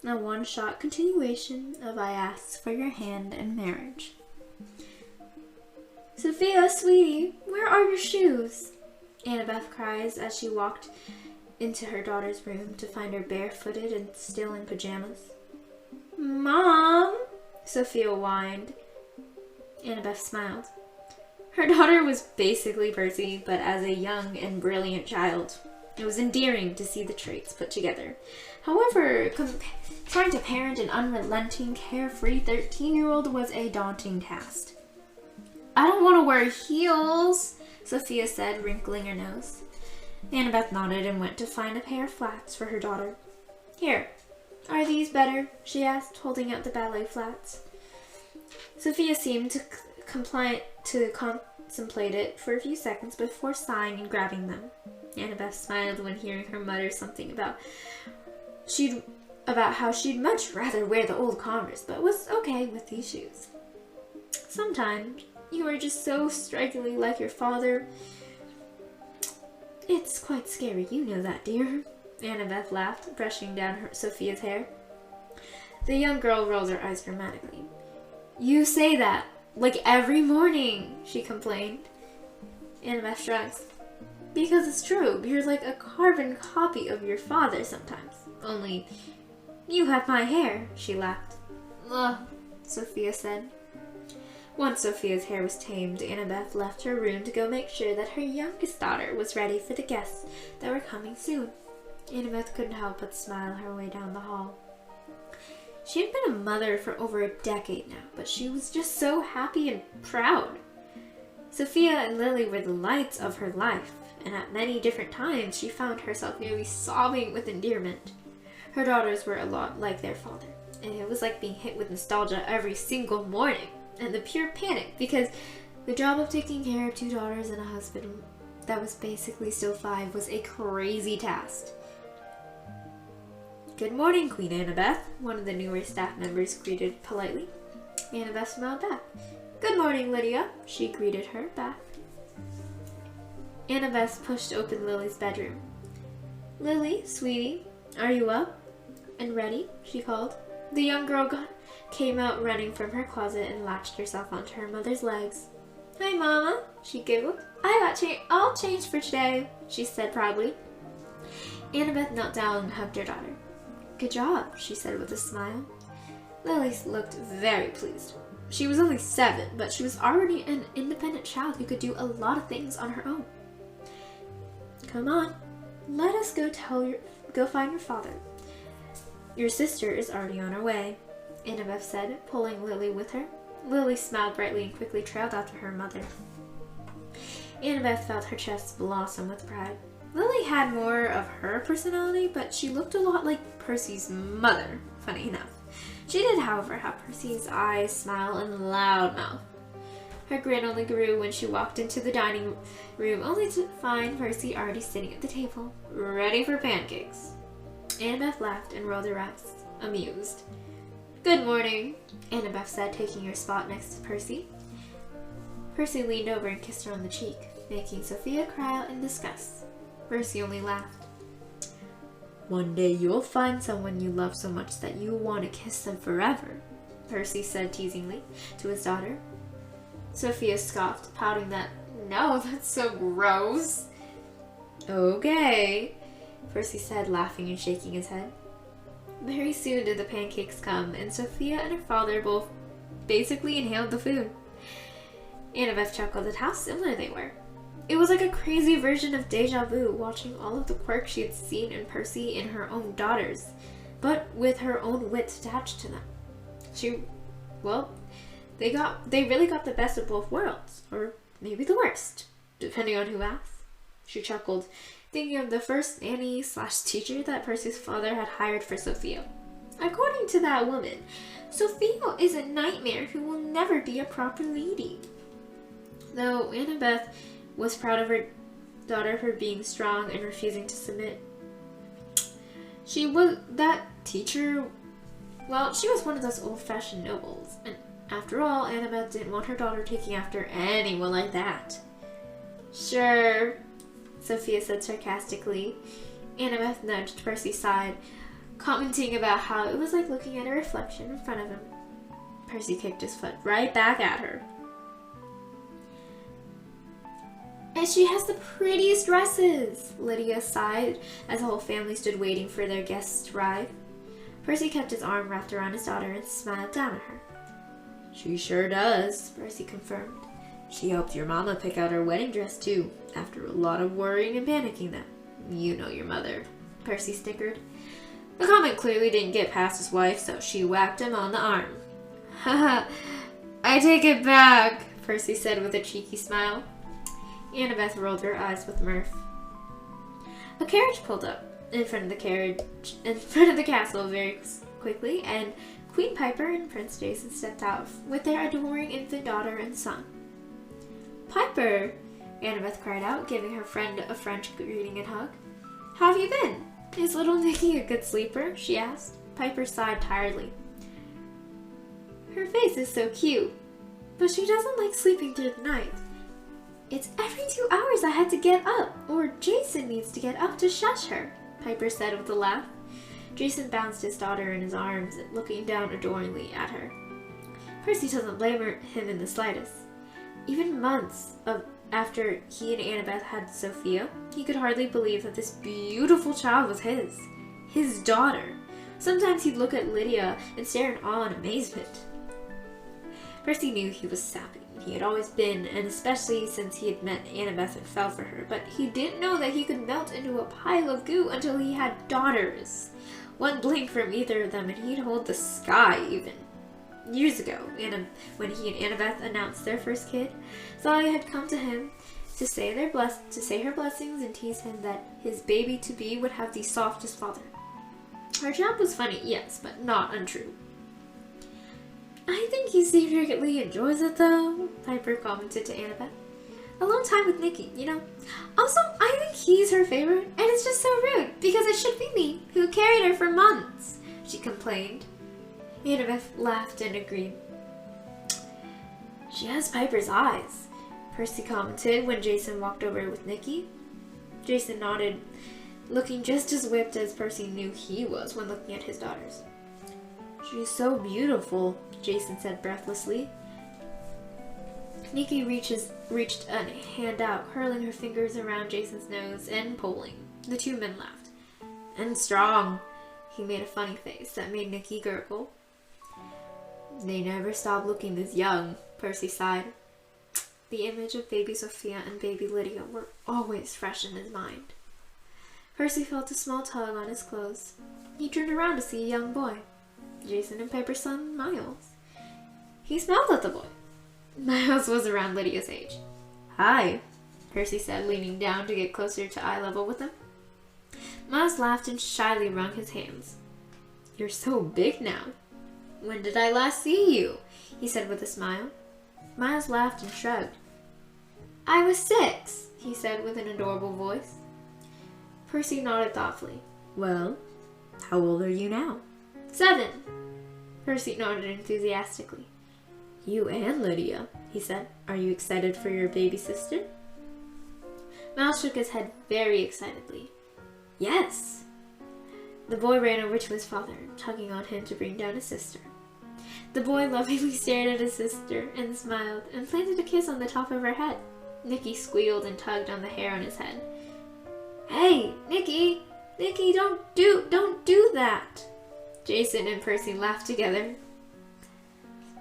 a one-shot continuation of I Ask for Your Hand in Marriage. Sophia, sweetie, where are your shoes? Annabeth cries as she walked into her daughter's room to find her barefooted and still in pajamas. Mom, Sophia whined. Annabeth smiled. Her daughter was basically Percy, but as a young and brilliant child. It was endearing to see the traits put together. However, trying to parent an unrelenting, carefree 13-year-old was a daunting task. I don't want to wear heels, Sophia said, wrinkling her nose. Annabeth nodded and went to find a pair of flats for her daughter. Here, are these better? She asked, holding out the ballet flats. Sophia seemed to contemplate it for a few seconds before sighing and grabbing them. Annabeth smiled when hearing her mutter something about how she'd much rather wear the old Converse, but was okay with these shoes. Sometimes you are just so strikingly like your father. It's quite scary, you know that, dear. Annabeth laughed, brushing down Sophia's hair. The young girl rolled her eyes dramatically. You say that, like every morning, she complained. Annabeth shrugged. Because it's true, you're like a carbon copy of your father sometimes. Only, you have my hair, she laughed. Ugh, Sophia said. Once Sophia's hair was tamed, Annabeth left her room to go make sure that her youngest daughter was ready for the guests that were coming soon. Annabeth couldn't help but smile her way down the hall. She had been a mother for over a decade now, but she was just so happy and proud. Sophia and Lily were the lights of her life, and at many different times she found herself nearly sobbing with endearment. Her daughters were a lot like their father, and it was like being hit with nostalgia every single morning, and the pure panic, because the job of taking care of 2 daughters and a husband that was basically still 5 was a crazy task. Good morning, Queen Annabeth, one of the newer staff members greeted politely. Annabeth smiled back. Good morning, Lydia, she greeted her back. Annabeth pushed open Lily's bedroom. Lily, sweetie, are you up and ready? She called. The young girl came out running from her closet and latched herself onto her mother's legs. Hi, Mama, she giggled. I got all changed for today, she said proudly. Annabeth knelt down and hugged her daughter. Good job, she said with a smile. Lily looked very pleased. She was only 7, but she was already an independent child who could do a lot of things on her own. Come on, let us go find your father. Your sister is already on her way, Annabeth said, pulling Lily with her. Lily smiled brightly and quickly trailed after her mother. Annabeth felt her chest blossom with pride. Lily had more of her personality, but she looked a lot like Percy's mother, funny enough. She did, however, have Percy's eyes, smile, and loud mouth. Her grin only grew when she walked into the dining room, only to find Percy already sitting at the table, ready for pancakes. Annabeth laughed and rolled her eyes, amused. Good morning, Annabeth said, taking her spot next to Percy. Percy leaned over and kissed her on the cheek, making Sophia cry out in disgust. Percy only laughed. One day you'll find someone you love so much that you want to kiss them forever, Percy said teasingly to his daughter. Sophia scoffed, pouting that, no, that's so gross. Okay, Percy said, laughing and shaking his head. Very soon did the pancakes come, and Sophia and her father both basically inhaled the food. Annabeth chuckled at how similar they were. It was like a crazy version of deja vu, watching all of the quirks she had seen in Percy in her own daughters, but with her own wits attached to them. They really got the best of both worlds, or maybe the worst, depending on who asks. She chuckled, thinking of the first nanny/teacher that Percy's father had hired for Sophia. According to that woman, Sophia is a nightmare who will never be a proper lady. Though Annabeth was proud of her daughter for being strong and refusing to submit. She was one of those old-fashioned nobles, and after all, Annabeth didn't want her daughter taking after anyone like that. Sure, Sophia said sarcastically. Annabeth nudged Percy's side. commenting about how it was like looking at a reflection in front of him. Percy kicked his foot right back at her. And she has the prettiest dresses, Lydia sighed as the whole family stood waiting for their guests to arrive. Percy kept his arm wrapped around his daughter and smiled down at her. She sure does, Percy confirmed. She helped your mama pick out her wedding dress too, after a lot of worrying and panicking then. You know your mother, Percy snickered. The comment clearly didn't get past his wife, so she whacked him on the arm. Haha, I take it back, Percy said with a cheeky smile. Annabeth rolled her eyes with mirth. A carriage pulled up in front of the castle very quickly, and Queen Piper and Prince Jason stepped out with their adoring infant daughter and son. Piper, Annabeth cried out, giving her friend a French greeting and hug. How have you been? Is little Nicky a good sleeper? She asked. Piper sighed tiredly. Her face is so cute, but she doesn't like sleeping through the night. It's every 2 hours I had to get up, or Jason needs to get up to shush her, Piper said with a laugh. Jason bounced his daughter in his arms, looking down adoringly at her. Percy doesn't blame him in the slightest. Even months after he and Annabeth had Sophia, he could hardly believe that this beautiful child was his daughter. Sometimes he'd look at Lydia and stare in awe and amazement. Percy knew he was sappy. He had always been, and especially since he had met Annabeth and fell for her, but he didn't know that he could melt into a pile of goo until he had daughters. One blink from either of them and he'd hold the sky even. Years ago, when he and Annabeth announced their first kid, Thalia had come to him to say her blessings and tease him that his baby-to-be would have the softest father. Her chap was funny, yes, but not untrue. I think he secretly enjoys it, though, Piper commented to Annabeth. A long time with Nicky, you know. Also, I think he's her favorite, and it's just so rude, because it should be me, who carried her for months, she complained. Annabeth laughed and agreed. She has Piper's eyes, Percy commented when Jason walked over with Nicky. Jason nodded, looking just as whipped as Percy knew he was when looking at his daughters. She's so beautiful, Jason said breathlessly. Nicky reached a hand out, curling her fingers around Jason's nose and pulling. The two men laughed. And strong. He made a funny face that made Nicky gurgle. They never stop looking this young, Percy sighed. The image of baby Sophia and baby Lydia were always fresh in his mind. Percy felt a small tug on his clothes. He turned around to see a young boy. Jason and Piper's son, Miles. He smiled at the boy. Miles was around Lydia's age. Hi, Percy said, leaning down to get closer to eye level with him. Miles laughed and shyly wrung his hands. You're so big now. When did I last see you? He said with a smile. Miles laughed and shrugged. I was 6, he said with an adorable voice. Percy nodded thoughtfully. Well, how old are you now? 7. Percy nodded enthusiastically. You and Lydia, he said. Are you excited for your baby sister? Miles shook his head very excitedly. Yes. The boy ran over to his father, tugging on him to bring down his sister. The boy lovingly stared at his sister and smiled and planted a kiss on the top of her head. Nicky squealed and tugged on the hair on his head. Hey, Nicky! Nicky, don't do that! Jason and Percy laughed together.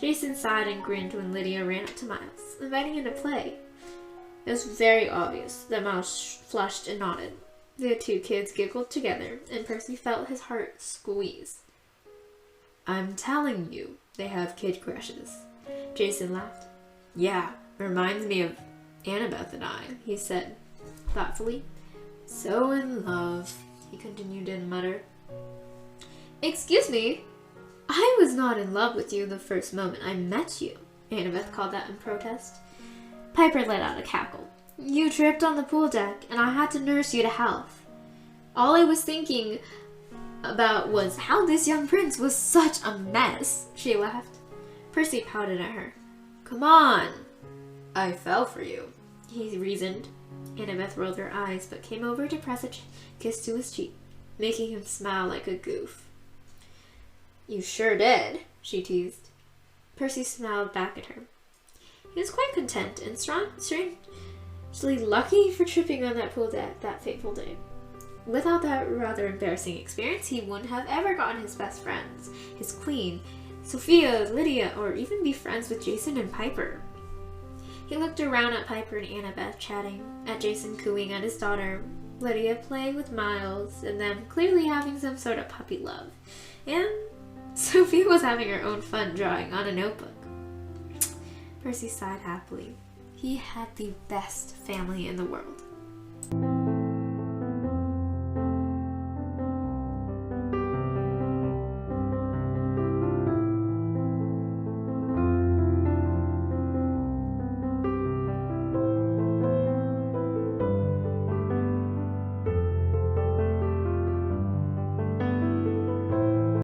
Jason sighed and grinned when Lydia ran up to Miles, inviting him to play. It was very obvious that Miles flushed and nodded. The two kids giggled together, and Percy felt his heart squeeze. I'm telling you, they have kid crushes. Jason laughed. Yeah, reminds me of Annabeth and I, he said thoughtfully. So in love, he continued to mutter. Excuse me, I was not in love with you the first moment I met you, Annabeth called out in protest. Piper let out a cackle. You tripped on the pool deck, and I had to nurse you to health. All I was thinking about was how this young prince was such a mess, she laughed. Percy pouted at her. Come on. I fell for you, he reasoned. Annabeth rolled her eyes, but came over to press a kiss to his cheek, making him smile like a goof. You sure did, she teased. Percy smiled back at her. He was quite content and strangely lucky for tripping on that pool deck that fateful day. Without that rather embarrassing experience, he wouldn't have ever gotten his best friends, his queen, Sophia, Lydia, or even be friends with Jason and Piper. He looked around at Piper and Annabeth chatting, at Jason cooing at his daughter, Lydia playing with Miles, and them clearly having some sort of puppy love. And Sophia was having her own fun drawing on a notebook. Percy sighed happily. He had the best family in the world.